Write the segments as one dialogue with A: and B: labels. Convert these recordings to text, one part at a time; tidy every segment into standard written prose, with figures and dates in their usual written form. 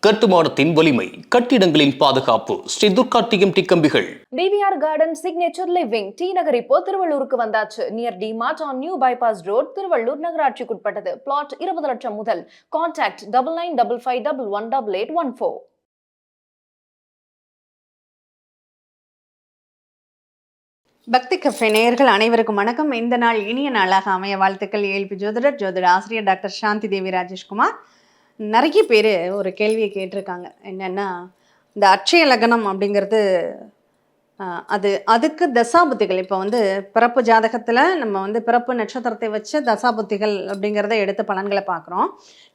A: கட்டுமானத்தின் வலிமை, கட்டிடங்களின் பாதுகாப்பு. ஸ்ரீ துர்கா டிஎம்டி கம்பிகள்.
B: TVR garden signature living T Nagar இப்போ திருவள்ளூருக்கு வந்தாச்சு. Near D Mart on new bypass road, Tiruvallur நகராட்சிக்குட்பட்டது. பிளாட் 20 லட்சம் முதல். கான்டாக்ட் 9955511814.
C: பக்தி கஃபே நேயர்கள் அனைவருக்கும் வணக்கம். இந்த நாள் இனிய நாளாக அமைய வாழ்த்துக்கள். ஏல்பி ஜோதிட ஆசிரியர் டாக்டர் சாந்தி தேவி ராஜேஷ்குமார். நிறைய பேர் ஒரு கேள்வியை கேட்டிருக்காங்க. என்னென்னா, இந்த அட்சய லக்னம் அப்படிங்கிறது அதுக்கு தசாபுத்திகள். இப்போ பிறப்பு ஜாதகத்தில் நம்ம பிறப்பு நட்சத்திரத்தை வச்சு தசாபுத்திகள் அப்படிங்கிறத எடுத்து பலன்களை பார்க்குறோம்.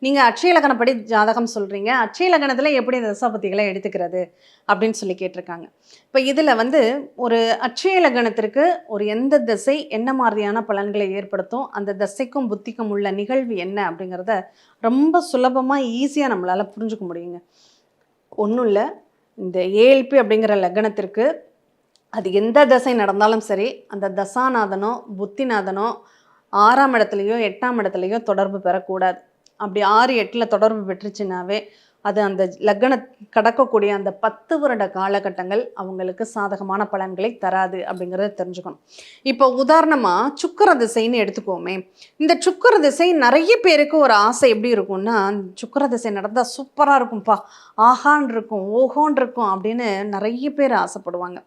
C: நீங்கள் அட்சய லக்னப்படி ஜாதகம் சொல்கிறீங்க, அட்சய லக்னத்தில் எப்படி தசாபுத்திகளை எடுத்துக்கிறது அப்படின்னு சொல்லி கேட்டிருக்காங்க. இப்போ இதில் ஒரு அட்சய லக்னத்திற்கு ஒரு எந்த திசை என்ன மாதிரியான பலன்களை ஏற்படுத்தும், அந்த திசைக்கும் புத்திக்கும் உள்ள நிகழ்வு என்ன அப்படிங்கிறத ரொம்ப சுலபமாக ஈஸியாக நம்மளால் புரிஞ்சுக்க முடியுங்க. ஒன்றும் இல்லை, இந்த ஏஎல்பி அப்படிங்கிற லக்னத்திற்கு அது எந்த தசை நடந்தாலும் சரி, அந்த தசாநாதனோ புத்திநாதனோ 6ஆம் இடத்துலையோ 8ஆம் இடத்துலையோ தொடர்பு பெறக்கூடாது. அப்படி 6, 8ல் தொடர்பு பெற்றுச்சுனாவே அது அந்த லக்ன கடக்கக்கூடிய அந்த 10 வருட காலகட்டங்கள் அவங்களுக்கு சாதகமான பலன்களை தராது அப்படிங்கிறத தெரிஞ்சுக்கணும். இப்போ உதாரணமாக சுக்கிர திசைன்னு எடுத்துக்கோமே. இந்த சுக்கிர திசை நிறைய பேருக்கு ஒரு ஆசை எப்படி இருக்கும்னா, சுக்கிர திசை நடந்தால் சூப்பராக இருக்கும்ப்பா, ஆஹான் இருக்கும், ஓஹோன் இருக்கும் அப்படின்னு நிறைய பேர் ஆசைப்படுவாங்க.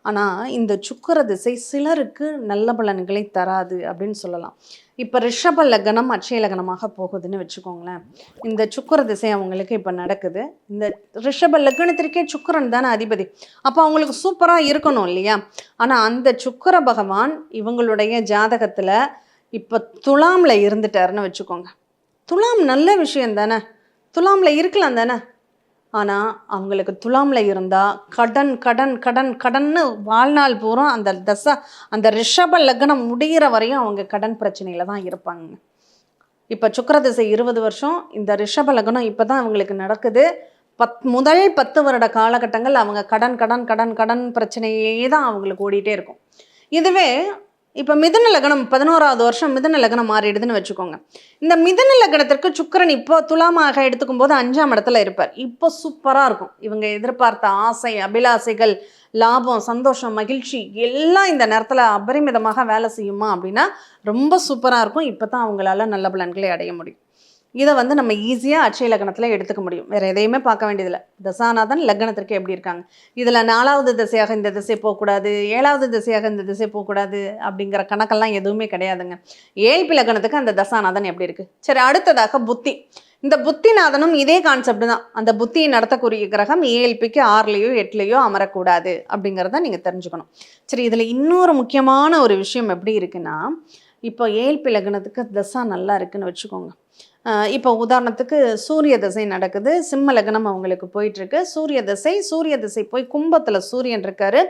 C: ஆனால் இந்த சுக்கிர திசை சிலருக்கு நல்ல பலன்களை தராது அப்படின்னு சொல்லலாம். இப்போ ரிஷப லக்னம் அட்சய லக்னமாக போகுதுன்னு வச்சுக்கோங்களேன். இந்த சுக்கிர திசை அவங்களுக்கு இப்போ நடக்குது. இந்த ரிஷப லக்னத்திற்கே சுக்கிரன் தானே அதிபதி. அப்போ அவங்களுக்கு சூப்பராக இருக்கணும் இல்லையா? ஆனால் அந்த சுக்கிர பகவான் இவங்களுடைய ஜாதகத்தில் இப்போ துலாமில் இருந்துட்டாருன்னு வச்சுக்கோங்க. துலாம் நல்ல விஷயம் தானே, துலாமில் இருக்கலாம் தானே. ஆனால் அவங்களுக்கு துலாமில் இருந்தால் கடன் கடன் கடன் கடன்னு வாழ்நாள் பூரா அந்த ரிஷப லக்னம் முடிகிற வரையும் அவங்க கடன் பிரச்சனையில் தான் இருப்பாங்க. இப்போ சுக்கிர திசை 20 வருஷம், இந்த ரிஷப லக்னம் இப்போ தான் அவங்களுக்கு நடக்குது. முதல் 10 வருட காலகட்டங்கள் அவங்க கடன் கடன் கடன் கடன் பிரச்சனையே தான் அவங்களுக்கு ஓடிட்டே இருக்கும். இதுவே இப்போ மிதுன லக்னம் 11ஆவது வருஷம் மிதுன லக்னம் மாறிடுதுன்னு வச்சுக்கோங்க. இந்த மிதுன லக்னத்திற்கு சுக்கிரன் இப்போ துலாமாக எடுத்துக்கும் போது 5ஆம் இடத்துல இருப்பார். இப்போ சூப்பராக இருக்கும். இவங்க எதிர்பார்த்த ஆசை, அபிலாசைகள், லாபம், சந்தோஷம், மகிழ்ச்சி எல்லாம் இந்த நேரத்தில் அபரிமிதமாக வேலை செய்யுமா அப்படின்னா ரொம்ப சூப்பராக இருக்கும். இப்போ தான் அவங்களால நல்ல பலன்களை அடைய முடியும். இதை நம்ம ஈஸியாக அட்சய லக்னத்தில் எடுத்துக்க முடியும். வேறு எதையுமே பார்க்க வேண்டியதில்லை. தசாநாதன் லக்னத்திற்கு எப்படி இருக்காங்க, இதில் 4வது திசையாக இந்த திசை போகக்கூடாது, 7வது திசையாக இந்த திசை போகக்கூடாது அப்படிங்கிற கணக்கெல்லாம் எதுவுமே கிடையாதுங்க. ஏஎல்பி லக்னத்துக்கு அந்த தசாநாதன் எப்படி இருக்குது. சரி, அடுத்ததாக புத்தி. இந்த புத்திநாதனும் இதே கான்செப்ட் தான். அந்த புத்தியை நடத்தக்கூடிய கிரகம் ஏஎல்பிக்கு 6லேயோ 8லேயோ அமரக்கூடாது அப்படிங்கிறத நீங்கள் தெரிஞ்சுக்கணும். சரி, இதில் இன்னொரு முக்கியமான ஒரு விஷயம் எப்படி இருக்குன்னா, இப்போ ஏஎல்பி லக்னத்துக்கு தசா நல்லா இருக்குன்னு வச்சுக்கோங்க. இப்போ உதாரணத்துக்கு சூரிய திசை நடக்குது, சிம்ம லக்னம் அவங்களுக்கு போயிட்டுருக்கு. சூரிய திசை போய் கும்பத்தில் சூரியன் இருக்காரு,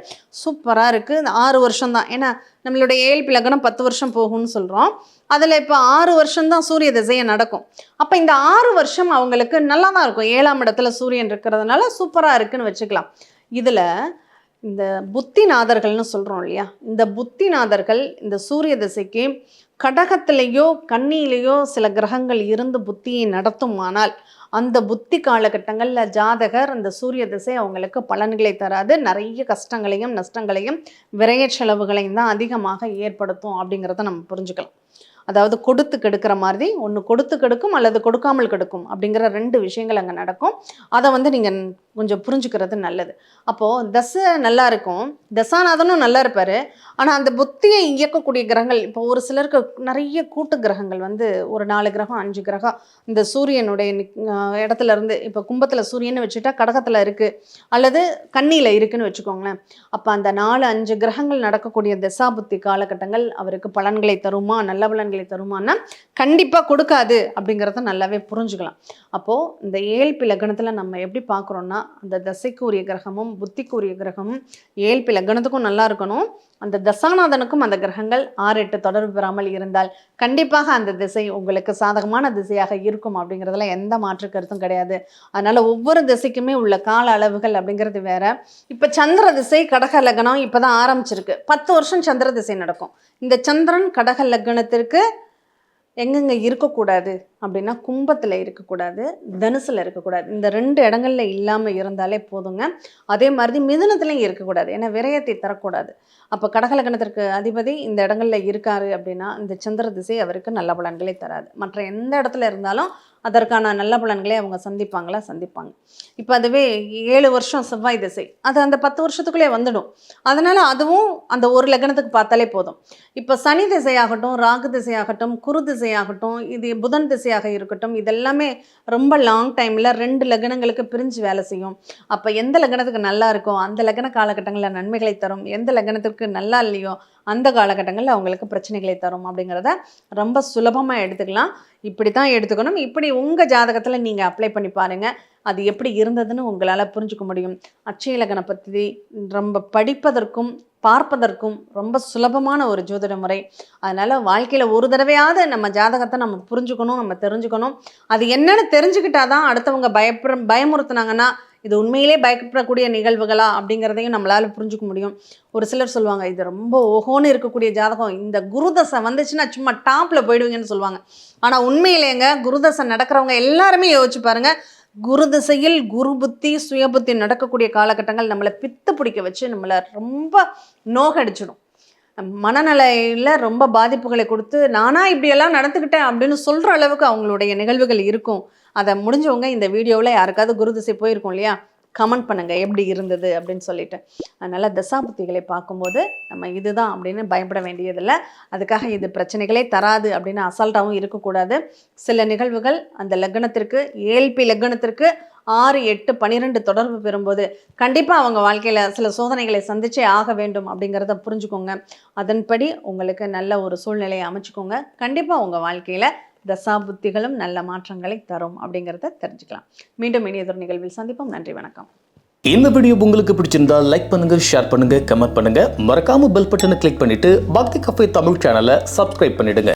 C: சூப்பராக இருக்குது. 6 வருஷம்தான். ஏன்னா நம்மளுடைய ஏஎல்பி லக்னம் 10 வருஷம் போகும்னு சொல்கிறோம். அதில் இப்போ 6 வருஷம்தான் சூரிய திசையை நடக்கும். அப்போ இந்த 6 வருஷம் அவங்களுக்கு நல்லா தான் இருக்கும். 7ஆம் இடத்துல சூரியன் இருக்கிறதுனால சூப்பராக இருக்குன்னு வச்சுக்கலாம். இதில் இந்த புத்திநாதர்கள்னு சொல்கிறோம் இல்லையா, இந்த புத்திநாதர்கள் இந்த சூரிய திசைக்கு கடகத்திலேயோ கன்னியிலேயோ சில கிரகங்கள் இருந்து புத்தியை நடத்துமானால் அந்த புத்தி காலகட்டங்களில் ஜாதகர் அந்த சூரிய திசை அவங்களுக்கு பலன்களை தராது. நிறைய கஷ்டங்களையும் நஷ்டங்களையும் விரைய செலவுகளையும் தான் அதிகமாக ஏற்படுத்தும் அப்படிங்கிறத நம்ம புரிஞ்சுக்கலாம். அதாவது கொடுத்து கெடுக்கிற மாதிரி, ஒன்று கொடுத்து கெடுக்கும் அல்லது கொடுக்காமல் கெடுக்கும் அப்படிங்கிற 2 விஷயங்கள் அங்கே நடக்கும். அதை நீங்கள் கொஞ்சம் புரிஞ்சுக்கிறது நல்லது. அப்போது தசை நல்லா இருக்கும், தசாநாதனும் நல்லா இருப்பார். ஆனால் அந்த புத்தியை இயக்கக்கூடிய கிரகங்கள், இப்போ ஒரு சிலருக்கு நிறைய கூட்டு கிரகங்கள் ஒரு 4 கிரகம் 5 கிரகம் இந்த சூரியனுடைய இடத்துல இருந்து, இப்போ கும்பத்தில் சூரியன் வச்சுட்டா கடகத்தில் இருக்குது அல்லது கன்னியில் இருக்குதுன்னு வச்சுக்கோங்களேன். அப்போ அந்த 4, 5 கிரகங்கள் நடக்கக்கூடிய தசாபுத்தி காலகட்டங்கள் அவருக்கு பலன்களை தருமா, நல்ல பலன்களை தருமானா கண்டிப்பாக கொடுக்காது அப்படிங்கிறத நல்லாவே புரிஞ்சுக்கலாம். அப்போது இந்த ஏஎல்பி லக்னத்தில் நம்ம எப்படி பார்க்குறோன்னா, அந்த தசைக்கு உரிய கிரகமும் புத்திக்கு உரிய கிரகமும் ஏஎல்பி லக்னத்துக்கும் நல்லா இருக்கணும். அந்த தசாநாதனுக்கும் அந்த கிரகங்கள் 6, 8 தொடர்பு பெறாமல் இருந்தால் கண்டிப்பாக அந்த திசை உங்களுக்கு சாதகமான திசையாக இருக்கும் அப்படிங்கிறதுல எந்த மாற்று கருத்தும் கிடையாது. அதனால் ஒவ்வொரு திசைக்குமே உள்ள கால அளவுகள் அப்படிங்கிறது வேற. இப்போ சந்திர திசை கடக லக்னம் இப்போ தான் ஆரம்பிச்சிருக்கு. 10 வருஷம் சந்திர திசை நடக்கும். இந்த சந்திரன் கடக லக்னத்திற்கு எங்கெங்கே இருக்கக்கூடாது அப்படின்னா கும்பத்தில் இருக்கக்கூடாது, தனுசில் இருக்கக்கூடாது. இந்த 2 இடங்கள்ல இல்லாமல் இருந்தாலே போதுங்க. அதே மாதிரி மிதுனத்துலையும் இருக்கக்கூடாது, ஏன்னா விரயத்தை தரக்கூடாது. அப்போ கடகலக்கணத்திற்கு அதிபதி இந்த இடங்கள்ல இருக்காரு அப்படின்னா இந்த சந்திர திசை அவருக்கு நல்ல பலன்களை தராது. மற்ற எந்த இடத்துல இருந்தாலும் அதற்கான நல்ல பலன்களை அவங்க சந்திப்பாங்க. இப்போ அதுவே 7 வருஷம் செவ்வாய் திசை, அது அந்த 10 வருஷத்துக்குள்ளே வந்துடும். அதனால் அதுவும் அந்த ஒரு லக்னத்துக்கு பார்த்தாலே போதும். இப்போ சனி திசையாகட்டும், ராகு திசையாகட்டும், குரு திசையாகட்டும், இது புதன் திசையாக இருக்கட்டும், இதெல்லாமே ரொம்ப லாங் டைமில் 2 லக்னங்களுக்கு பிரிஞ்சு வேலை செய்யும். அப்போ எந்த லக்னத்துக்கு நல்லா இருக்கோ அந்த லக்ன காலகட்டங்களில் நன்மைகளை தரும், எந்த லக்னத்திற்கு நல்லா இல்லையோ அந்த காலகட்டங்களில் அவங்களுக்கு பிரச்சனைகளை தரும். அப்படிங்கிறத ரொம்ப சுலபமாக எடுத்துக்கலாம். இப்படி தான் எடுத்துக்கணும். இப்படி உங்கள் ஜாதகத்தில் நீங்கள் அப்ளை பண்ணி பாருங்கள், அது எப்படி இருந்ததுன்னு உங்களால் புரிஞ்சுக்க முடியும். அட்சய லக்ன பற்றி ரொம்ப படிப்பதற்கும் பார்ப்பதற்கும் ரொம்ப சுலபமான ஒரு ஜோதிட முறை. அதனால் வாழ்க்கையில் ஒரு தடவையாவது நம்ம ஜாதகத்தை நம்ம புரிஞ்சுக்கணும், நம்ம தெரிஞ்சுக்கணும். அது என்னன்னு தெரிஞ்சுக்கிட்டாதான் அடுத்தவங்க பயமுறுத்துனாங்கன்னா இது உண்மையிலே பயப்படக்கூடிய நிகழ்வுகளா அப்படிங்கிறதையும் நம்மளால் புரிஞ்சுக்க முடியும். ஒரு சிலர் சொல்லுவாங்க, இது ரொம்ப ஓஹோன்னு இருக்கக்கூடிய ஜாதகம், இந்த குருதசை வந்துச்சுன்னா சும்மா டாப்பில் போயிடுவீங்கன்னு சொல்லுவாங்க. ஆனால் உண்மையிலேங்க குருதசை நடக்கிறவங்க எல்லாருமே யோசிச்சு பாருங்கள், குரு திசையில் குரு புத்தி சுய புத்தி நடக்கக்கூடிய காலகட்டங்கள் நம்மளை பித்து பிடிக்க வச்சு நம்மளை ரொம்ப நோகடிச்சிடும். மனநிலையில் ரொம்ப பாதிப்புகளை கொடுத்து நானாக இப்படியெல்லாம் நடந்துக்கிட்டேன் அப்படின்னு சொல்கிற அளவுக்கு அவங்களுடைய நிகழ்வுகள் இருக்கும். அதை முடிஞ்சவங்க இந்த வீடியோவில் யாருக்காவது குரு திசை போயிருக்கும் இல்லையா, கமெண்ட் பண்ணுங்கள் எப்படி இருந்தது அப்படின்னு சொல்லிட்டு. அதனால் தசாபுத்திகளை பார்க்கும்போது நம்ம இதுதான் அப்படின்னு பயப்பட வேண்டியதில்லை. அதுக்காக இது பிரச்சனைகளே தராது அப்படின்னு அசால்ட்டாகவும் இருக்கக்கூடாது. சில நிகழ்வுகள் அந்த லக்னத்திற்கு ஏல்பி லக்னத்திற்கு 6, 8, 12 தொடர்பு பெறும்போது கண்டிப்பாக அவங்க வாழ்க்கையில் சில சோதனைகளை சந்திச்சே ஆக வேண்டும் அப்படிங்கிறத புரிஞ்சுக்கோங்க. அதன்படி உங்களுக்கு நல்ல ஒரு சூழ்நிலையை அமைச்சுக்கோங்க. கண்டிப்பாக உங்கள் வாழ்க்கையில் தசாபுத்திகளும் நல்ல மாற்றங்களை தரும் அப்படிங்கிறத தெரிஞ்சுக்கலாம். மீண்டும் இனியதொரு நிகழ்வில் சந்திப்போம். நன்றி, வணக்கம்.
A: இந்த வீடியோ உங்களுக்கு பிடிச்சிருந்தா லைக் பண்ணுங்க, ஷேர் பண்ணுங்க, கமெண்ட் பண்ணுங்க. மறக்காம பெல் பட்டனை கிளிக் பண்ணிட்டு பக்தி கஃபே தமிழ் சேனலை சப்ஸ்கிரைப் பண்ணிடுங்க.